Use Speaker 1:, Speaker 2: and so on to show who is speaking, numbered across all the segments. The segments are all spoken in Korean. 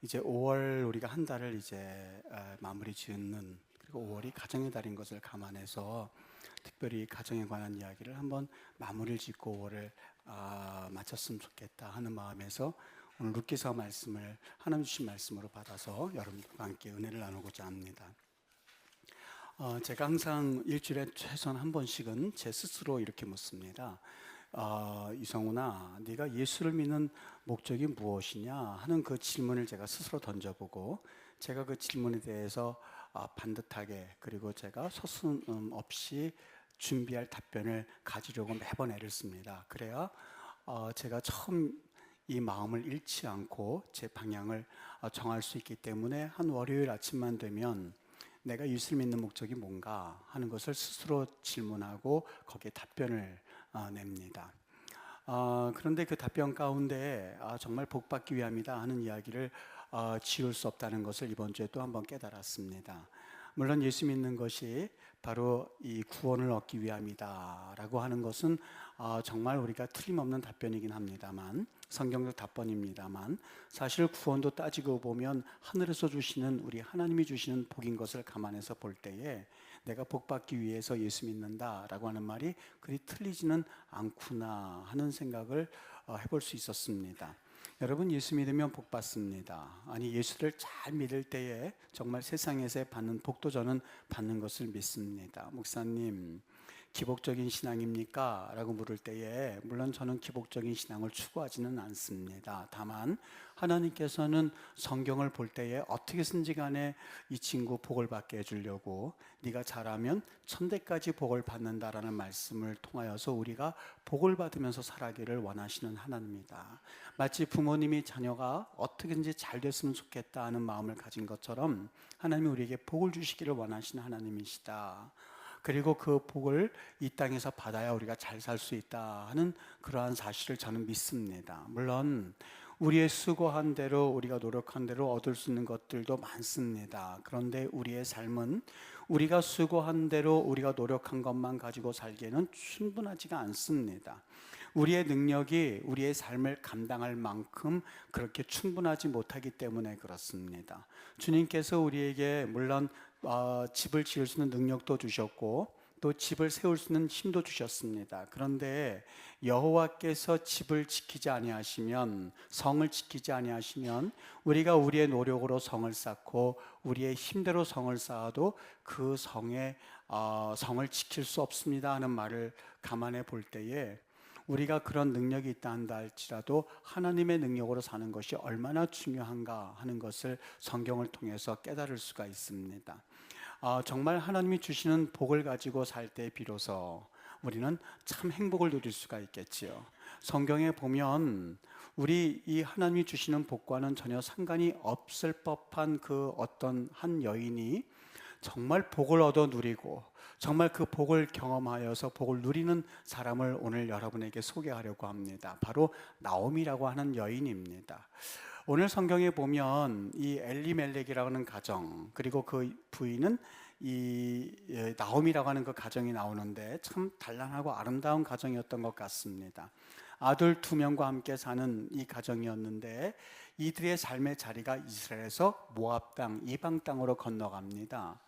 Speaker 1: 이제 5월 우리가 한 달을 이제 마무리 짓는, 그리고 5월이 가정의 달인 것을 감안해서 특별히 가정에 관한 이야기를 한번 마무리를 짓고 5월을 마쳤으면 좋겠다 하는 마음에서 오늘 룻기서 말씀을 하나님 주신 말씀으로 받아서 여러분과 함께 은혜를 나누고자 합니다. 제가 항상 일주일에 최소한 한 번씩은 제 스스로 이렇게 묻습니다. 이성훈아, 네가 예수를 믿는 목적이 무엇이냐 하는 그 질문을 제가 스스로 던져보고, 제가 그 질문에 대해서 반듯하게, 그리고 제가 서슴 없이 준비할 답변을 가지려고 매번 애를 씁니다. 그래야 제가 처음 이 마음을 잃지 않고 제 방향을 정할 수 있기 때문에, 한 월요일 아침만 되면 내가 예수를 믿는 목적이 뭔가 하는 것을 스스로 질문하고 거기에 답변을 냅니다. 그런데 그 답변 가운데 정말 복받기 위함이다 하는 이야기를 지울 수 없다는 것을 이번 주에 또 한번 깨달았습니다. 물론 예수 믿는 것이 바로 이 구원을 얻기 위함이다 라고 하는 것은 정말 우리가 틀림없는 답변이긴 합니다만, 성경적 답변입니다만, 사실 구원도 따지고 보면 하늘에서 주시는, 우리 하나님이 주시는 복인 것을 감안해서 볼 때에 내가 복받기 위해서 예수 믿는다 라고 하는 말이 그리 틀리지는 않구나 하는 생각을 해볼 수 있었습니다. 여러분, 예수 믿으면 복 받습니다. 아니, 예수를 잘 믿을 때에 정말 세상에서 받는 복도 저는 받는 것을 믿습니다. 목사님, 기복적인 신앙입니까? 라고 물을 때에 물론 저는 기복적인 신앙을 추구하지는 않습니다. 다만 하나님께서는 성경을 볼 때에 어떻게든지 간에 이 친구 복을 받게 해주려고, 네가 잘하면 천대까지 복을 받는다라는 말씀을 통하여서 우리가 복을 받으면서 살아가기를 원하시는 하나님입니다. 마치 부모님이 자녀가 어떻게든지 잘 됐으면 좋겠다 하는 마음을 가진 것처럼 하나님이 우리에게 복을 주시기를 원하시는 하나님이시다. 그리고 그 복을 이 땅에서 받아야 우리가 잘 살 수 있다 하는 그러한 사실을 저는 믿습니다. 물론 우리의 수고한 대로, 우리가 노력한 대로 얻을 수 있는 것들도 많습니다. 그런데 우리의 삶은 우리가 수고한 대로, 우리가 노력한 것만 가지고 살기에는 충분하지가 않습니다. 우리의 능력이 우리의 삶을 감당할 만큼 그렇게 충분하지 못하기 때문에 그렇습니다. 주님께서 우리에게 물론 집을 지을 수 있는 능력도 주셨고 또 집을 세울 수 있는 힘도 주셨습니다. 그런데 여호와께서 집을 지키지 아니하시면, 성을 지키지 아니하시면, 우리가 우리의 노력으로 성을 쌓고 우리의 힘대로 성을 쌓아도 그 성을 지킬 수 없습니다 하는 말을 감안해 볼 때에, 우리가 그런 능력이 있다 한다 할지라도 하나님의 능력으로 사는 것이 얼마나 중요한가 하는 것을 성경을 통해서 깨달을 수가 있습니다. 정말 하나님이 주시는 복을 가지고 살 때 비로소 우리는 참 행복을 누릴 수가 있겠지요. 성경에 보면 우리 이 하나님이 주시는 복과는 전혀 상관이 없을 법한 그 어떤 한 여인이 정말 복을 얻어 누리고 정말 그 복을 경험하여서 복을 누리는 사람을 오늘 여러분에게 소개하려고 합니다. 바로 나오미라고 하는 여인입니다. 오늘 성경에 보면 이 엘리멜렉이라고 하는 가정, 그리고 그 부인은 이 나오미라고 하는 그 가정이 나오는데 참 단란하고 아름다운 가정이었던 것 같습니다. 아들 2명과 함께 사는 이 가정이었는데, 이들의 삶의 자리가 이스라엘에서 모압 땅, 이방 땅으로 건너갑니다.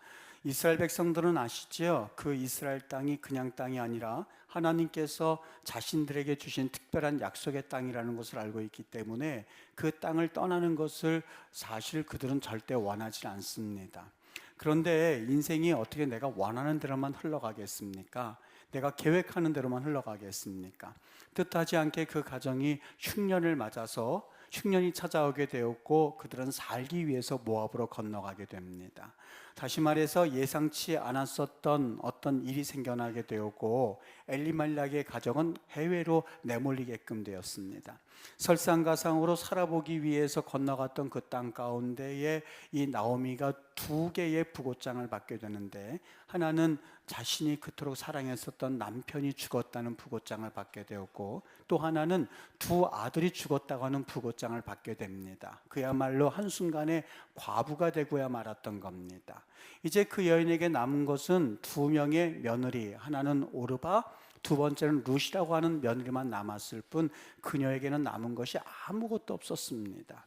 Speaker 1: 이스라엘 백성들은 아시죠? 그 이스라엘 땅이 그냥 땅이 아니라 하나님께서 자신들에게 주신 특별한 약속의 땅이라는 것을 알고 있기 때문에 그 땅을 떠나는 것을 사실 그들은 절대 원하지 않습니다. 그런데 인생이 어떻게 내가 원하는 대로만 흘러가겠습니까? 내가 계획하는 대로만 흘러가겠습니까? 뜻하지 않게 그 가정이 흉년을 맞아서 흉년이 찾아오게 되었고, 그들은 살기 위해서 모압으로 건너가게 됩니다. 다시 말해서 예상치 않았었던 어떤 일이 생겨나게 되었고, 엘리멜렉의 가정은 해외로 내몰리게끔 되었습니다. 설상가상으로 살아보기 위해서 건너갔던 그 땅 가운데에 이 나오미가 2개의 부고장을 받게 되는데, 하나는 자신이 그토록 사랑했었던 남편이 죽었다는 부고장을 받게 되었고, 또 하나는 2 아들이 죽었다고 하는 부고장을 받게 됩니다. 그야말로 한순간에 과부가 되고야 말았던 겁니다. 이제 그 여인에게 남은 것은 2명의 며느리, 하나는 오르바, 2번째는 룻이라고 하는 며느리만 남았을 뿐, 그녀에게는 남은 것이 아무것도 없었습니다.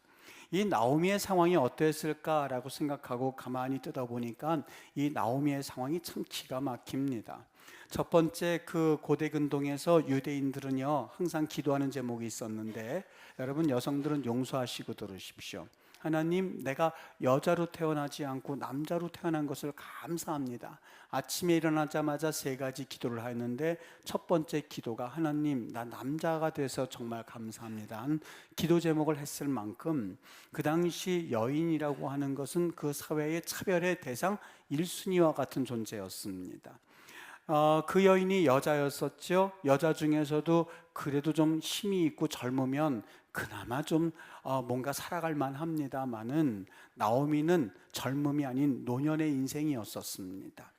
Speaker 1: 이 나오미의 상황이 어땠을까라고 생각하고 가만히 뜯어보니까 이 나오미의 상황이 참 기가 막힙니다. 첫 번째, 그 고대 근동에서 유대인들은요 항상 기도하는 제목이 있었는데, 여러분 여성들은 용서하시고 들으십시오. 하나님, 내가 여자로 태어나지 않고 남자로 태어난 것을 감사합니다. 아침에 일어나자마자 세 가지 기도를 하였는데, 첫 번째 기도가 하나님, 나 남자가 돼서 정말 감사합니다 한 기도 제목을 했을 만큼, 그 당시 여인이라고 하는 것은 그 사회의 차별의 대상 1순위와 같은 존재였습니다. 그 여인이 여자였었죠. 여자 중에서도 그래도 좀 힘이 있고 젊으면 그나마 좀 뭔가 살아갈 만합니다만은, 나오미는 젊음이 아닌 노년의 인생이었었습니다.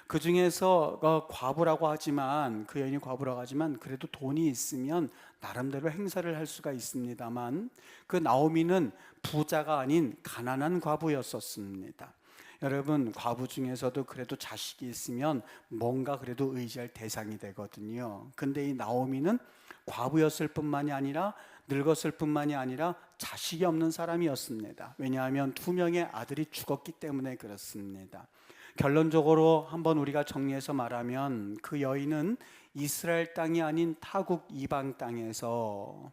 Speaker 1: 그 중에서 과부라고 하지만, 그 여인이 과부라고 하지만 그래도 돈이 있으면 나름대로 행사를 할 수가 있습니다만, 그 나오미는 부자가 아닌 가난한 과부였었습니다. 여러분, 과부 중에서도 그래도 자식이 있으면 뭔가 그래도 의지할 대상이 되거든요. 근데 이 나오미는 과부였을 뿐만이 아니라, 늙었을 뿐만이 아니라 자식이 없는 사람이었습니다. 왜냐하면 2명의 아들이 죽었기 때문에 그렇습니다. 결론적으로 한번 우리가 정리해서 말하면, 그 여인은 이스라엘 땅이 아닌 타국 이방 땅에서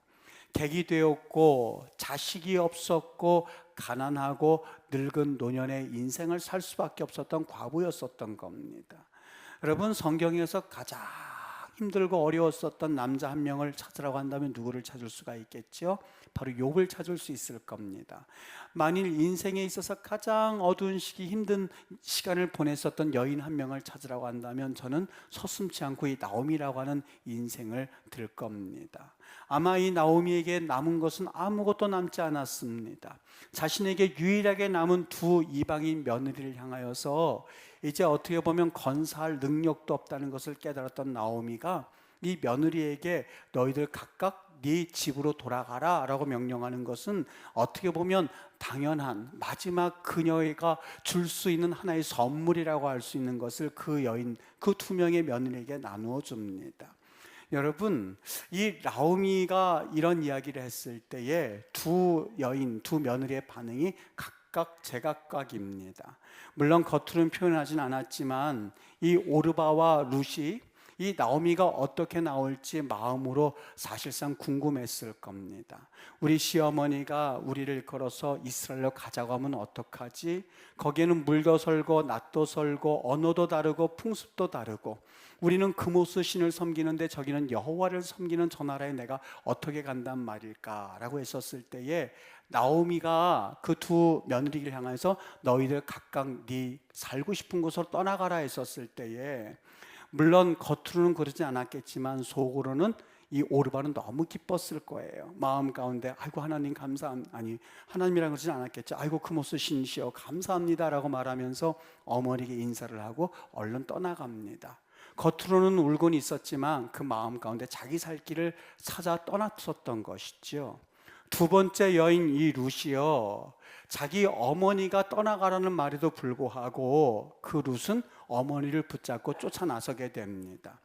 Speaker 1: 객이 되었고, 자식이 없었고, 가난하고 늙은 노년의 인생을 살 수밖에 없었던 과부였었던 겁니다. 여러분, 성경에서 가장 힘들고 어려웠었던 남자 한 명을 찾으라고 한다면 누구를 찾을 수가 있겠죠? 바로 욥을 찾을 수 있을 겁니다. 만일 인생에 있어서 가장 어두운 시기, 힘든 시간을 보냈었던 여인 한 명을 찾으라고 한다면 저는 서슴지 않고 이 나오미라고 하는 인생을 들 겁니다. 아마 이 나오미에게 남은 것은 아무것도 남지 않았습니다. 자신에게 유일하게 남은 2 이방인 며느리를 향하여서 이제 어떻게 보면 건사할 능력도 없다는 것을 깨달았던 나오미가 이 며느리에게 너희들 각각 네 집으로 돌아가라 라고 명령하는 것은 어떻게 보면 당연한, 마지막 그녀가 줄 수 있는 하나의 선물이라고 할 수 있는 것을 그 여인, 그 2명의 며느리에게 나누어 줍니다. 여러분, 이 나오미가 이런 이야기를 했을 때에 2 여인, 2 며느리의 반응이 각각 제각각입니다. 물론 겉으로는 표현하진 않았지만 이 오르바와 룻이 이 나오미가 어떻게 나올지 마음으로 사실상 궁금했을 겁니다. 우리 시어머니가 우리를 걸어서 이스라엘로 가자고 하면 어떡하지? 거기에는 물도 설고 낫도 설고 언어도 다르고 풍습도 다르고, 우리는 금오스 신을 섬기는데 저기는 여호와를 섬기는 저 나라에 내가 어떻게 간단 말일까? 라고 했었을 때에 나오미가 그 2 며느리를 향해서 너희들 각각 네 살고 싶은 곳으로 떠나가라 했었을 때에, 물론 겉으로는 그러지 않았겠지만 속으로는 이 오르바는 너무 기뻤을 거예요. 마음 가운데 아이고 하나님 감사합니다, 아니 하나님이라고 그러지 않았겠죠. 아이고 금오스 신이시여 감사합니다 라고 말하면서 어머니에게 인사를 하고 얼른 떠나갑니다. 겉으로는 울곤 있었지만 그 마음 가운데 자기 살 길을 찾아 떠났었던 것이죠. 2 번째 여인 이 룻이요, 자기 어머니가 떠나가라는 말에도 불구하고 그 룻은 어머니를 붙잡고 쫓아나서게 됩니다.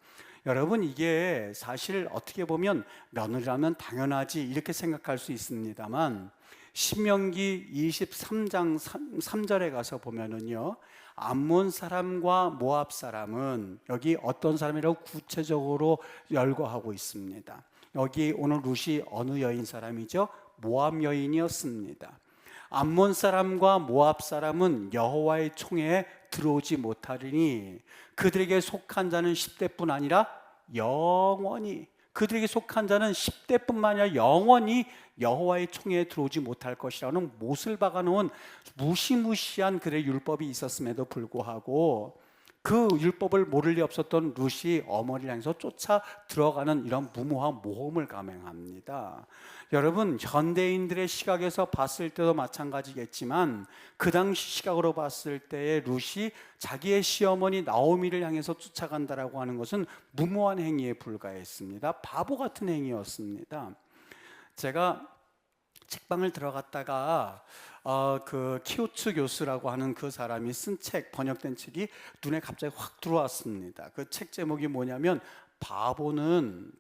Speaker 1: 여러분, 이게 사실 어떻게 보면 며느리라면 당연하지 이렇게 생각할 수 있습니다만, 신명기 23장 3절에 가서 보면은요, 암몬 사람과 모압 사람은, 여기 어떤 사람이라고 구체적으로 열거하고 있습니다. 여기 오늘 룻이 어느 여인 사람이죠? 모압 여인이었습니다. 암몬 사람과 모압 사람은 여호와의 총회에 들어오지 못하리니 그들에게 속한 자는 10대뿐 아니라 영원히, 그들에게 속한 자는 10대뿐만 아니라 영원히 여호와의 총회에 들어오지 못할 것이라는 못을 박아놓은 무시무시한 그들의 율법이 있었음에도 불구하고 그 율법을 모를 리 없었던 룻이 어머니를 향해서 쫓아 들어가는 이런 무모한 모험을 감행합니다. 여러분, 현대인들의 시각에서 봤을 때도 마찬가지겠지만 그 당시 시각으로 봤을 때의 룻이 자기의 시어머니 나오미를 향해서 쫓아간다라고 하는 것은 무모한 행위에 불과했습니다. 바보 같은 행위였습니다. 제가 책방을 들어갔다가 그 키우츠 교수라고 하는 그 사람이 쓴 책, 번역된 책이 눈에 갑자기 확 들어왔습니다. 그 책 제목이 뭐냐면 바보는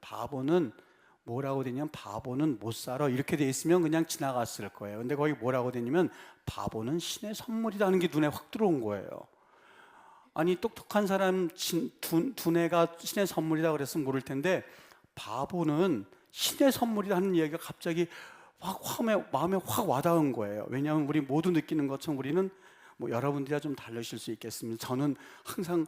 Speaker 1: 뭐라고 되냐면 바보는 못 살아 이렇게 돼 있으면 그냥 지나갔을 거예요. 근데 거기 뭐라고 되냐면 바보는 신의 선물이라는 게 눈에 확 들어온 거예요. 아니 똑똑한 사람 두뇌가 신의 선물이다 그랬으면 모를 텐데 바보는 신의 선물이라는 이야기가 갑자기 마음에 확 와닿은 거예요. 왜냐하면 우리 모두 느끼는 것처럼 우리는 뭐 여러분들이야 좀 다르실 수 있겠습니다. 저는 항상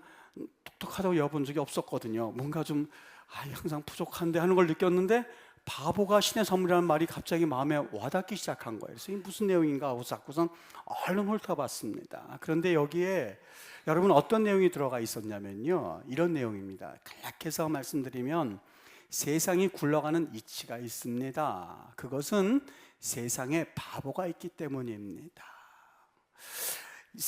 Speaker 1: 똑똑하다고 여본 적이 없었거든요. 뭔가 좀 항상 부족한데 하는 걸 느꼈는데 바보가 신의 선물이라는 말이 갑자기 마음에 와닿기 시작한 거예요. 그래서 이게 무슨 내용인가 하고 자꾸선 얼른 훑어봤습니다. 그런데 여기에 여러분 어떤 내용이 들어가 있었냐면요, 이런 내용입니다. 간략해서 말씀드리면 세상이 굴러가는 이치가 있습니다. 그것은 세상에 바보가 있기 때문입니다.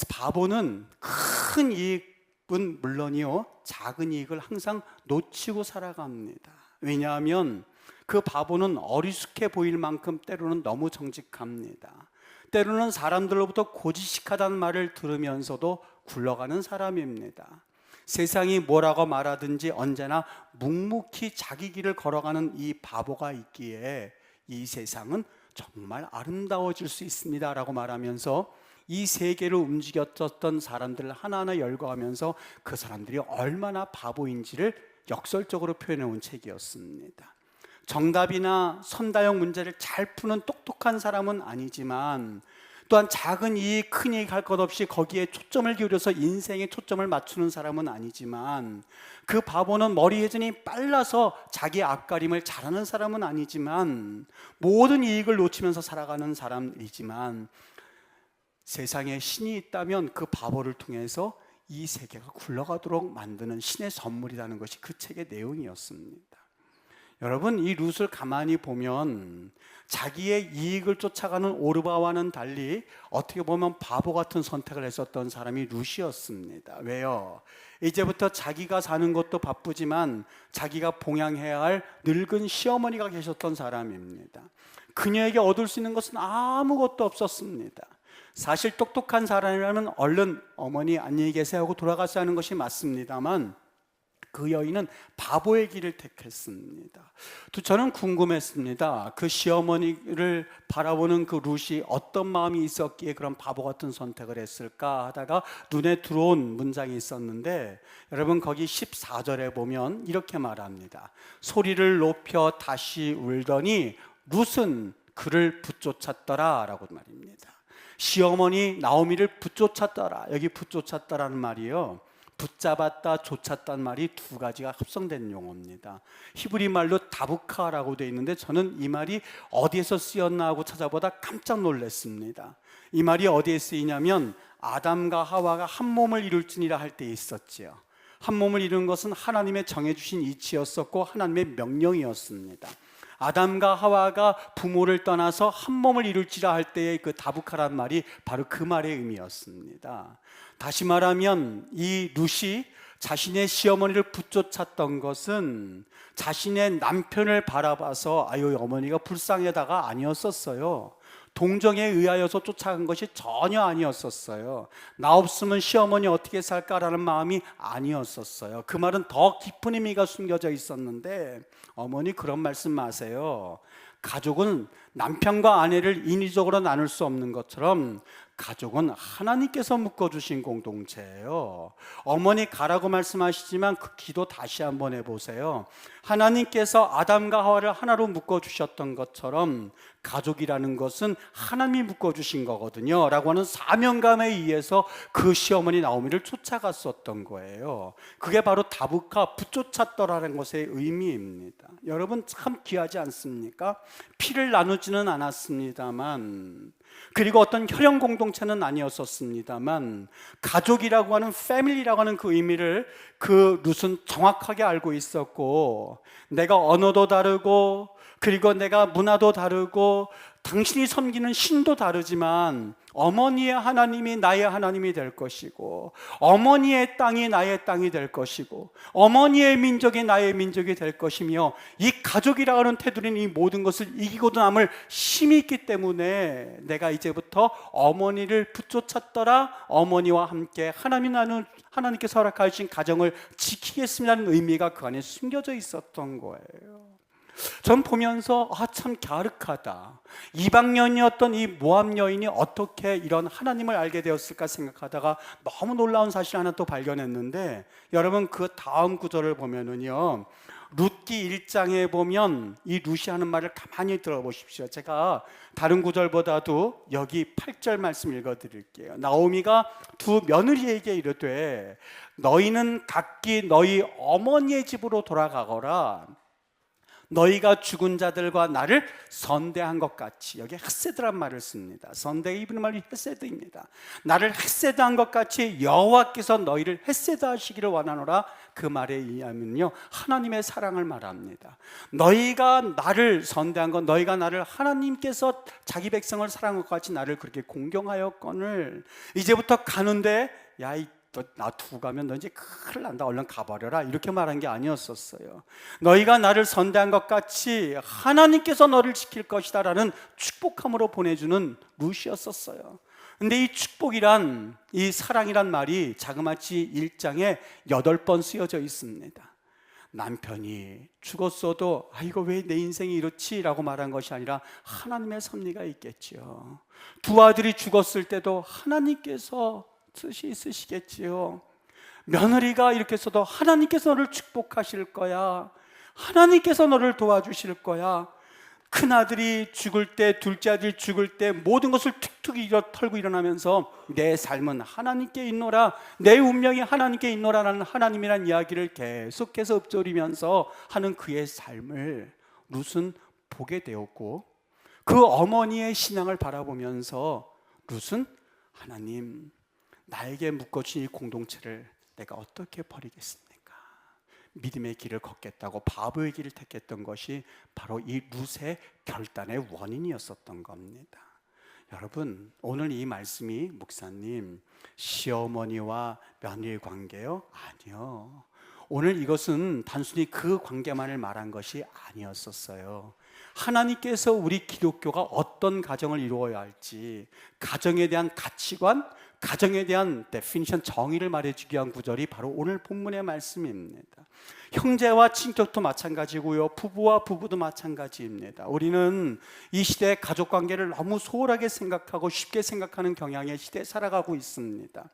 Speaker 1: 바보는 큰 이익은 물론이요, 작은 이익을 항상 놓치고 살아갑니다. 왜냐하면 그 바보는 어리숙해 보일 만큼 때로는 너무 정직합니다. 때로는 사람들로부터 고지식하다는 말을 들으면서도 굴러가는 사람입니다. 세상이 뭐라고 말하든지 언제나 묵묵히 자기 길을 걸어가는 이 바보가 있기에 이 세상은 정말 아름다워질 수 있습니다 라고 말하면서 이 세계를 움직였던 사람들을 하나하나 열거하면서 그 사람들이 얼마나 바보인지를 역설적으로 표현해 온 책이었습니다. 정답이나 선다형 문제를 잘 푸는 똑똑한 사람은 아니지만 또한 작은 이익, 큰 이익 할 것 없이 거기에 초점을 기울여서 인생에 초점을 맞추는 사람은 아니지만 그 바보는 머리 회전이 빨라서 자기 앞가림을 잘하는 사람은 아니지만 모든 이익을 놓치면서 살아가는 사람이지만 세상에 신이 있다면 그 바보를 통해서 이 세계가 굴러가도록 만드는 신의 선물이라는 것이 그 책의 내용이었습니다. 여러분, 이 룻을 가만히 보면 자기의 이익을 쫓아가는 오르바와는 달리 어떻게 보면 바보 같은 선택을 했었던 사람이 룻이었습니다. 왜요? 이제부터 자기가 사는 것도 바쁘지만 자기가 봉양해야 할 늙은 시어머니가 계셨던 사람입니다. 그녀에게 얻을 수 있는 것은 아무것도 없었습니다. 사실 똑똑한 사람이라면 얼른 어머니 안녕히 계세요 하고 돌아가서 하는 것이 맞습니다만 그 여인은 바보의 길을 택했습니다. 저는 궁금했습니다. 그 시어머니를 바라보는 그 룻이 어떤 마음이 있었기에 그런 바보 같은 선택을 했을까 하다가 눈에 들어온 문장이 있었는데 여러분 거기 14절에 보면 이렇게 말합니다. 소리를 높여 다시 울더니 룻은 그를 붙쫓았더라 라고 말입니다. 시어머니 나오미를 붙쫓았더라. 여기 붙쫓았다라는 말이요, 붙잡았다, 쫓았다는 말이 두 가지가 합성된 용어입니다. 히브리 말로 다부카라고 되어 있는데 저는 이 말이 어디에서 쓰였나 하고 찾아보다 깜짝 놀랐습니다. 이 말이 어디에 쓰이냐면 아담과 하와가 한 몸을 이룰지니라 할 때 있었지요. 한 몸을 이루는 것은 하나님의 정해주신 이치였었고 하나님의 명령이었습니다. 아담과 하와가 부모를 떠나서 한 몸을 이룰지라 할 때의 그 다부카란 말이 바로 그 말의 의미였습니다. 다시 말하면 이 룻이 자신의 시어머니를 붙쫓았던 것은 자신의 남편을 바라봐서 아유 어머니가 불쌍하다가 아니었었어요. 동정에 의하여서 쫓아간 것이 전혀 아니었었어요. 나 없으면 시어머니 어떻게 살까라는 마음이 아니었었어요. 그 말은 더 깊은 의미가 숨겨져 있었는데 어머니 그런 말씀 마세요. 가족은 남편과 아내를 인위적으로 나눌 수 없는 것처럼 가족은 하나님께서 묶어주신 공동체예요. 어머니 가라고 말씀하시지만 그 기도 다시 한번 해보세요. 하나님께서 아담과 하와를 하나로 묶어주셨던 것처럼 가족이라는 것은 하나님이 묶어주신 거거든요 라고 하는 사명감에 의해서 그 시어머니 나오미를 쫓아갔었던 거예요. 그게 바로 다부카, 붙쫓았더라는 것의 의미입니다. 여러분 참 귀하지 않습니까? 피를 나누지는 않았습니다만, 그리고 어떤 혈연 공동체는 아니었었습니다만 가족이라고 하는 패밀리라고 하는 그 의미를 그 룻은 정확하게 알고 있었고, 내가 언어도 다르고 그리고 내가 문화도 다르고 당신이 섬기는 신도 다르지만 어머니의 하나님이 나의 하나님이 될 것이고 어머니의 땅이 나의 땅이 될 것이고 어머니의 민족이 나의 민족이 될 것이며 이 가족이라고 하는 테두리는 이 모든 것을 이기고도 남을 힘이 있기 때문에 내가 이제부터 어머니를 붙쫓았더라, 어머니와 함께 하나님께서 허락하신 가정을 지키겠습니다는 의미가 그 안에 숨겨져 있었던 거예요. 전 보면서 참 갸륵하다. 이방년이었던 이 모압 여인이 어떻게 이런 하나님을 알게 되었을까 생각하다가 너무 놀라운 사실 하나 또 발견했는데, 여러분 그 다음 구절을 보면은요, 룻기 1장에 보면 이 룻이 하는 말을 가만히 들어보십시오. 제가 다른 구절보다도 여기 8절 말씀 읽어드릴게요. 나오미가 두 며느리에게 이르되 너희는 각기 너희 어머니의 집으로 돌아가거라. 너희가 죽은 자들과 나를 선대한 것 같이, 여기 헤세드란 말을 씁니다. 선대 이브리 말이 헤세드입니다. 나를 헤세드한 것 같이 여호와께서 너희를 헤세드하시기를 원하노라. 그 말에 의하면요, 하나님의 사랑을 말합니다. 너희가 나를 선대한 것, 너희가 나를 하나님께서 자기 백성을 사랑한 것 같이 나를 그렇게 공경하였거늘 이제부터 가는데 나 두고 가면 너 이제 큰일 난다, 얼른 가버려라, 이렇게 말한 게 아니었었어요. 너희가 나를 선대한 것 같이 하나님께서 너를 지킬 것이다 라는 축복함으로 보내주는 룻이었었어요. 근데 이 축복이란, 이 사랑이란 말이 자그마치 1장에 8번 쓰여져 있습니다. 남편이 죽었어도 이거 왜 내 인생이 이렇지? 라고 말한 것이 아니라 하나님의 섭리가 있겠지요. 두 아들이 죽었을 때도 하나님께서 뜻이 있으시겠지요. 며느리가 이렇게 써도 하나님께서 너를 축복하실 거야. 하나님께서 너를 도와주실 거야. 큰아들이 죽을 때, 둘째 아들이 죽을 때 모든 것을 툭툭 털고 일어나면서 내 삶은 하나님께 있노라, 내 운명이 하나님께 있노라라는 하나님이란 이야기를 계속해서 읊조리면서 하는 그의 삶을 룻은 보게 되었고, 그 어머니의 신앙을 바라보면서 룻은 하나님, 나에게 묶어준 이 공동체를 내가 어떻게 버리겠습니까? 믿음의 길을 걷겠다고 바보의 길을 택했던 것이 바로 이 룻의 결단의 원인이었었던 겁니다. 여러분, 오늘 이 말씀이 목사님 시어머니와 며느리 관계요? 아니요. 오늘 이것은 단순히 그 관계만을 말한 것이 아니었었어요. 하나님께서 우리 기독교가 어떤 가정을 이루어야 할지, 가정에 대한 가치관, 가정에 대한 데피니션, 정의를 말해주기 위한 구절이 바로 오늘 본문의 말씀입니다. 형제와 친척도 마찬가지고요, 부부와 부부도 마찬가지입니다. 우리는 이 시대의 가족관계를 너무 소홀하게 생각하고 쉽게 생각하는 경향의 시대에 살아가고 있습니다.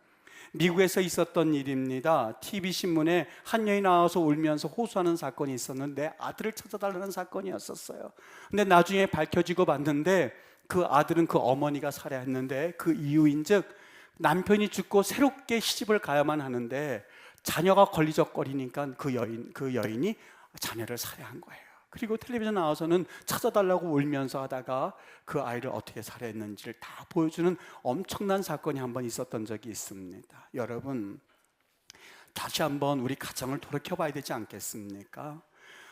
Speaker 1: 미국에서 있었던 일입니다. TV신문에 한 여인이 나와서 울면서 호소하는 사건이 있었는데 아들을 찾아달라는 사건이었었어요. 근데 나중에 밝혀지고 봤는데 그 아들은 그 어머니가 살해했는데, 그 이유인즉 남편이 죽고 새롭게 시집을 가야만 하는데 자녀가 걸리적거리니까 그 여인이 자녀를 살해한 거예요. 그리고 텔레비전 나와서는 찾아달라고 울면서 하다가 그 아이를 어떻게 살해했는지를 다 보여주는 엄청난 사건이 한번 있었던 적이 있습니다. 여러분, 다시 한번 우리 가정을 돌이켜봐야 되지 않겠습니까?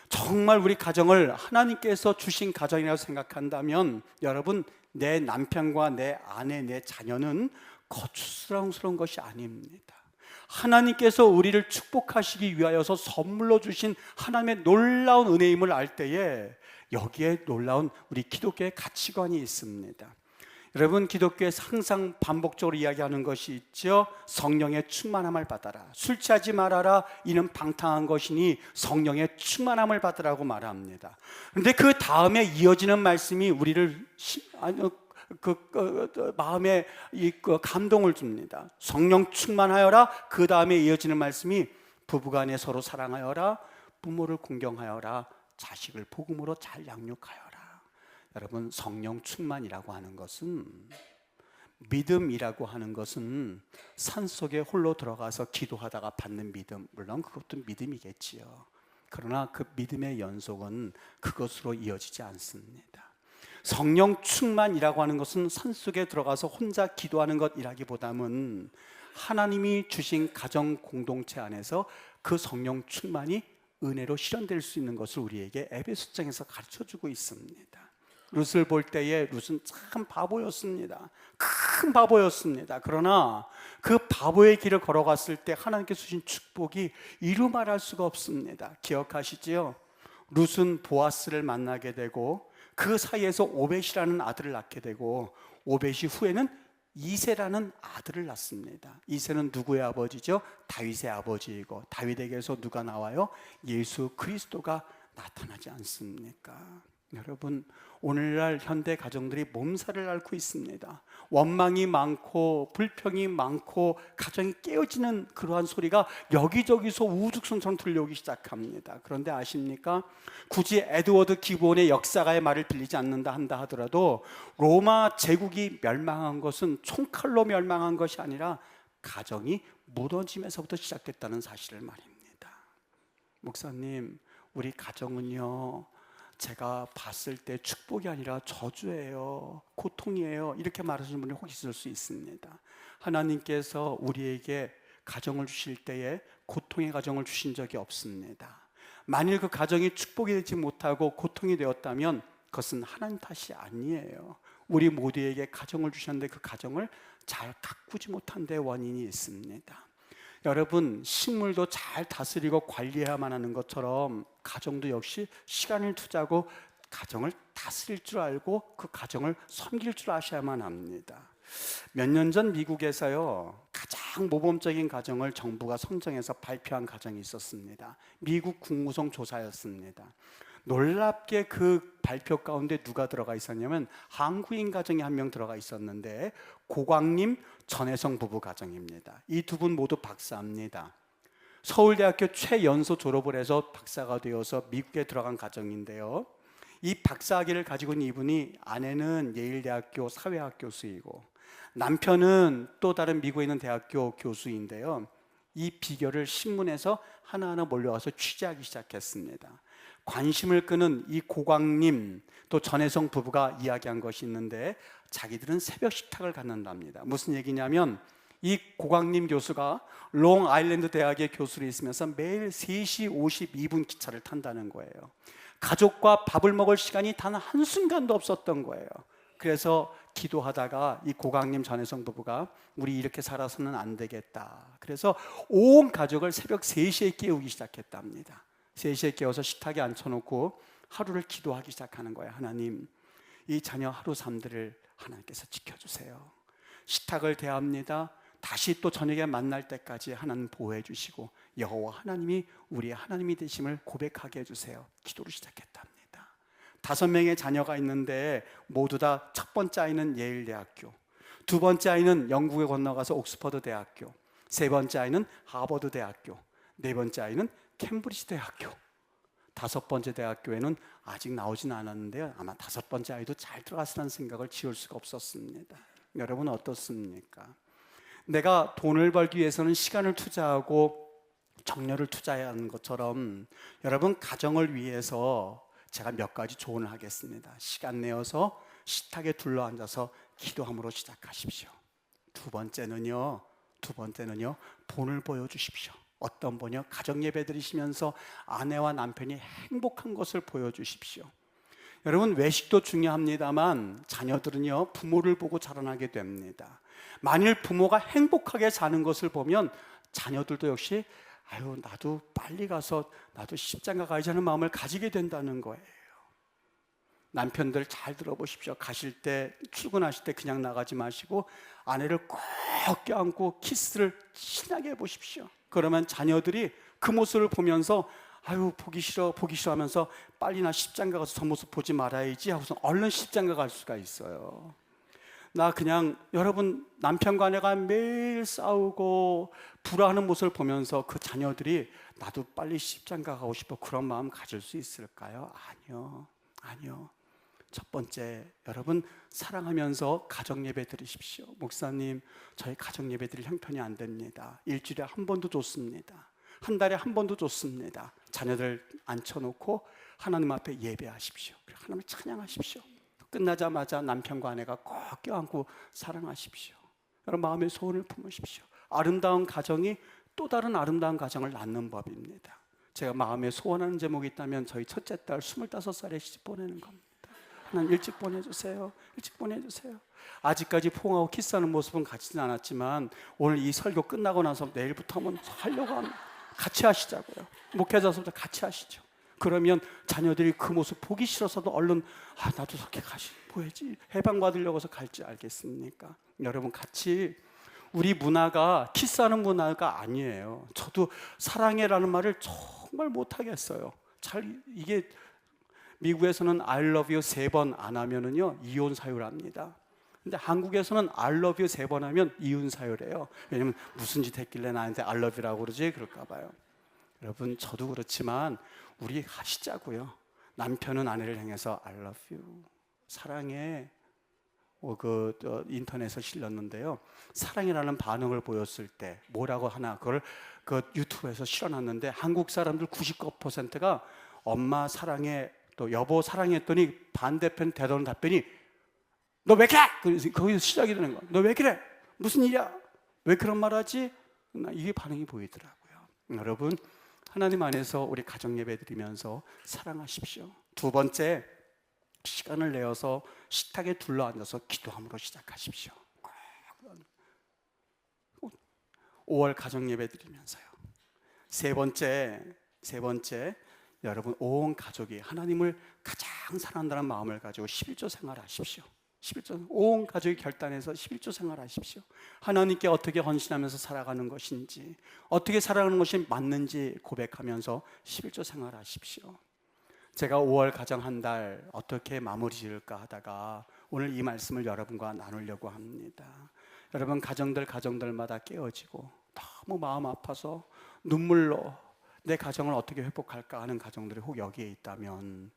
Speaker 1: 정말 우리 가정을 하나님께서 주신 가정이라고 생각한다면, 여러분, 내 남편과 내 아내, 내 자녀는 거추스러운 것이 아닙니다. 하나님께서 우리를 축복하시기 위하여서 선물로 주신 하나님의 놀라운 은혜임을 알 때에 여기에 놀라운 우리 기독교의 가치관이 있습니다. 여러분, 기독교에서 항상 반복적으로 이야기하는 것이 있죠. 성령의 충만함을 받아라. 술 취하지 말아라. 이는 방탕한 것이니 성령의 충만함을 받으라고 말합니다. 그런데 그 다음에 이어지는 말씀이 우리를 마음에 감동을 줍니다. 성령 충만하여라. 그 다음에 이어지는 말씀이 부부간에 서로 사랑하여라. 부모를 공경하여라. 자식을 복음으로 잘 양육하여라. 여러분, 성령 충만이라고 하는 것은, 믿음이라고 하는 것은 산속에 홀로 들어가서 기도하다가 받는 믿음, 물론 그것도 믿음이겠지요. 그러나 그 믿음의 연속은 그것으로 이어지지 않습니다. 성령 충만이라고 하는 것은 산속에 들어가서 혼자 기도하는 것이라기보다는 하나님이 주신 가정 공동체 안에서 그 성령 충만이 은혜로 실현될 수 있는 것을 우리에게 에베소서장에서 가르쳐주고 있습니다. 룻을 볼 때에 룻은 참 바보였습니다. 큰 바보였습니다. 그러나 그 바보의 길을 걸어갔을 때 하나님께서 주신 축복이 이루 말할 수가 없습니다. 기억하시지요? 룻은 보아스를 만나게 되고 그 사이에서 오벳이라는 아들을 낳게 되고, 오벳이 후에는 이새라는 아들을 낳습니다. 이새는 누구의 아버지죠? 다윗의 아버지이고, 다윗에게서 누가 나와요? 예수 그리스도가 나타나지 않습니까? 여러분, 오늘날 현대 가정들이 몸살을 앓고 있습니다. 원망이 많고 불평이 많고 가정이 깨어지는 그러한 소리가 여기저기서 우후죽순처럼 들려오기 시작합니다. 그런데 아십니까? 굳이 에드워드 기본의 역사가의 말을 빌리지 않는다 한다 하더라도 로마 제국이 멸망한 것은 총칼로 멸망한 것이 아니라 가정이 무너짐에서부터 시작됐다는 사실을 말입니다. 목사님, 우리 가정은요, 제가 봤을 때 축복이 아니라 저주예요, 고통이에요, 이렇게 말하시는 분이 혹 있을 수 있습니다. 하나님께서 우리에게 가정을 주실 때에 고통의 가정을 주신 적이 없습니다. 만일 그 가정이 축복이 되지 못하고 고통이 되었다면 그것은 하나님 탓이 아니에요. 우리 모두에게 가정을 주셨는데 그 가정을 잘 가꾸지 못한 데 원인이 있습니다. 여러분, 식물도 잘 다스리고 관리해야만 하는 것처럼 가정도 역시 시간을 투자하고 가정을 다스릴 줄 알고 그 가정을 섬길 줄 아셔야만 합니다. 몇 년 전 미국에서요, 가장 모범적인 가정을 정부가 선정해서 발표한 가정이 있었습니다. 미국 국무성 조사였습니다. 놀랍게 그 발표 가운데 누가 들어가 있었냐면 한국인 가정이 한 명 들어가 있었는데 고광림, 전혜성 부부 가정입니다. 이 두 분 모두 박사입니다. 서울대학교 최연소 졸업을 해서 박사가 되어서 미국에 들어간 가정인데요, 이 박사학위를 가지고 있는 이분이 아내는 예일대학교 사회학 교수이고 남편은 또 다른 미국에 있는 대학교 교수인데요, 이 비결을 신문에서 하나하나 몰려와서 취재하기 시작했습니다. 관심을 끄는 이 고광님 또 전혜성 부부가 이야기한 것이 있는데 자기들은 새벽 식탁을 갖는답니다. 무슨 얘기냐면 이 고광님 교수가 롱아일랜드 대학의 교수로 있으면서 매일 3시 52분 기차를 탄다는 거예요. 가족과 밥을 먹을 시간이 단 한순간도 없었던 거예요. 그래서 기도하다가 이 고광님 전혜성 부부가 우리 이렇게 살아서는 안 되겠다. 그래서 온 가족을 새벽 3시에 깨우기 시작했답니다. 3시에 깨워서 식탁에 앉혀놓고 하루를 기도하기 시작하는 거예요. 하나님, 이 자녀 하루 삶들을 하나님께서 지켜주세요. 식탁을 대합니다. 다시 또 저녁에 만날 때까지 하나님 보호해 주시고 여호와 하나님이 우리의 하나님이 되심을 고백하게 해주세요. 기도를 시작했답니다. 5명의 자녀가 있는데 모두 다 첫 번째 아이는 예일대학교, 두 번째 아이는 영국에 건너가서 옥스퍼드 대학교, 세 번째 아이는 하버드 대학교, 네 번째 아이는 캠브리지 대학교, 5번째 대학교에는 아직 나오진 않았는데요, 아마 5번째 아이도 잘 들어갔으라는 생각을 지울 수가 없었습니다. 여러분 어떻습니까? 내가 돈을 벌기 위해서는 시간을 투자하고 정열을 투자해야 하는 것처럼 여러분 가정을 위해서 제가 몇 가지 조언을 하겠습니다. 시간 내어서 식탁에 둘러앉아서 기도함으로 시작하십시오. 두 번째는요, 본을 보여주십시오. 어떤 본이요? 가정 예배 드리시면서 아내와 남편이 행복한 것을 보여주십시오. 여러분, 외식도 중요합니다만 자녀들은요, 부모를 보고 자라나게 됩니다. 만일 부모가 행복하게 사는 것을 보면 자녀들도 역시 아유, 나도 빨리 가서 나도 십장가 가야지 하는 마음을 가지게 된다는 거예요. 남편들 잘 들어보십시오. 가실 때, 출근하실 때 그냥 나가지 마시고 아내를 꼭 껴안고 키스를 신나게 해보십시오. 그러면 자녀들이 그 모습을 보면서 아유, 보기 싫어 하면서 빨리 나 십장가 가서 저 모습 보지 말아야지 하고서 얼른 십장가 갈 수가 있어요. 나 그냥 여러분, 남편과 아내가 매일 싸우고 불화하는 모습을 보면서 그 자녀들이 나도 빨리 십장가 가고 싶어 그런 마음 가질 수 있을까요? 아니요. 첫 번째, 여러분 사랑하면서 가정 예배 드리십시오. 목사님, 저희 가정 예배 드릴 형편이 안 됩니다. 일주일에 한 번도 좋습니다. 한 달에 한 번도 좋습니다. 자녀들 앉혀놓고 하나님 앞에 예배하십시오. 하나님을 찬양하십시오. 끝나자마자 남편과 아내가 꼭 껴안고 사랑하십시오. 여러분 마음의 소원을 품으십시오. 아름다운 가정이 또 다른 아름다운 가정을 낳는 법입니다. 제가 마음에 소원하는 제목이 있다면 저희 첫째 딸 25살에 시집 보내는 겁니다. 하나님 일찍 보내주세요. 아직까지 포옹하고 키스하는 모습은 갖지는 않았지만 오늘 이 설교 끝나고 나서 내일부터 한번 하려고 합니다. 같이 하시자고요. 목회자서부터 같이 하시죠. 그러면 자녀들이 그 모습 보기 싫어서도 얼른 나도 저렇게 보야지 해방받으려고 해서 갈지 알겠습니까? 여러분 같이, 우리 문화가 키스하는 문화가 아니에요. 저도 사랑해라는 말을 정말 못하겠어요. 이게 미국에서는 I love you 3번 안 하면은요 이혼 사유랍니다. 근데 한국에서는 I love you 3번 하면 이혼 사유래요. 왜냐면 무슨 짓 했길래 나한테 I love you라고 그러지? 그럴까 봐요. 여러분, 저도 그렇지만 우리 하시자고요. 남편은 아내를 향해서 I love you, 사랑해. 인터넷에 실렸는데요. 사랑이라는 반응을 보였을 때 뭐라고 하나, 그걸 유튜브에서 실어놨는데 한국 사람들 99%가 엄마 사랑해, 또 여보 사랑했더니 반대편 대답은 답변이 너 왜 그래? 거기서 시작이 되는 거야. 너 왜 그래? 무슨 일이야? 왜 그런 말 하지? 이게 반응이 보이더라고요. 여러분, 하나님 안에서 우리 가정 예배 드리면서 사랑하십시오. 두 번째, 시간을 내어서 식탁에 둘러앉아서 기도함으로 시작하십시오. 5월 가정 예배 드리면서요. 세 번째, 여러분 온 가족이 하나님을 가장 사랑한다는 마음을 가지고 11조 생활하십시오. 11조, 온 가족이 결단해서 11조 생활하십시오. 하나님께 어떻게 헌신하면서 살아가는 것인지, 어떻게 살아가는 것이 맞는지 고백하면서 11조 생활하십시오. 제가 5월 가정 한 달 어떻게 마무리 지을까 하다가 오늘 이 말씀을 여러분과 나누려고 합니다. 여러분, 가정들마다 깨어지고 너무 마음 아파서 눈물로 내 가정을 어떻게 회복할까 하는 가정들이 혹 여기에 있다면,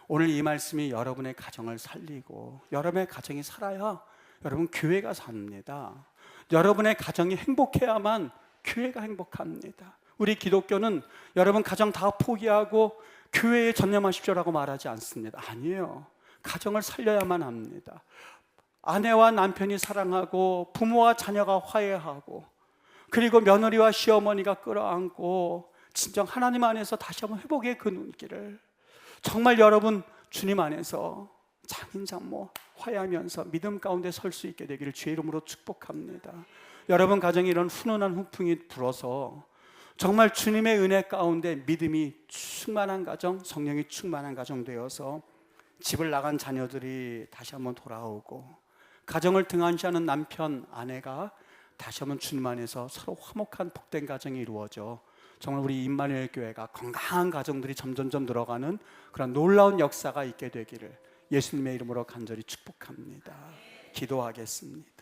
Speaker 1: 오늘 이 말씀이 여러분의 가정을 살리고 여러분의 가정이 살아야 여러분 교회가 삽니다. 여러분의 가정이 행복해야만 교회가 행복합니다. 우리 기독교는 여러분 가정 다 포기하고 교회에 전념하십시오라고 말하지 않습니다. 아니에요. 가정을 살려야만 합니다. 아내와 남편이 사랑하고 부모와 자녀가 화해하고, 그리고 며느리와 시어머니가 끌어안고 진정 하나님 안에서 다시 한번 회복의 그 눈길을, 정말 여러분 주님 안에서 장인 장모 화해하면서 믿음 가운데 설 수 있게 되기를 주의 이름으로 축복합니다. 여러분 가정에 이런 훈훈한 훈풍이 불어서 정말 주님의 은혜 가운데 믿음이 충만한 가정, 성령이 충만한 가정 되어서 집을 나간 자녀들이 다시 한번 돌아오고, 가정을 등한시하는 남편, 아내가 다시 한번 주님 안에서 서로 화목한 복된 가정이 이루어져 정말 우리 임마누엘 교회가 건강한 가정들이 점점점 늘어가는 그런 놀라운 역사가 있게 되기를 예수님의 이름으로 간절히 축복합니다. 기도하겠습니다.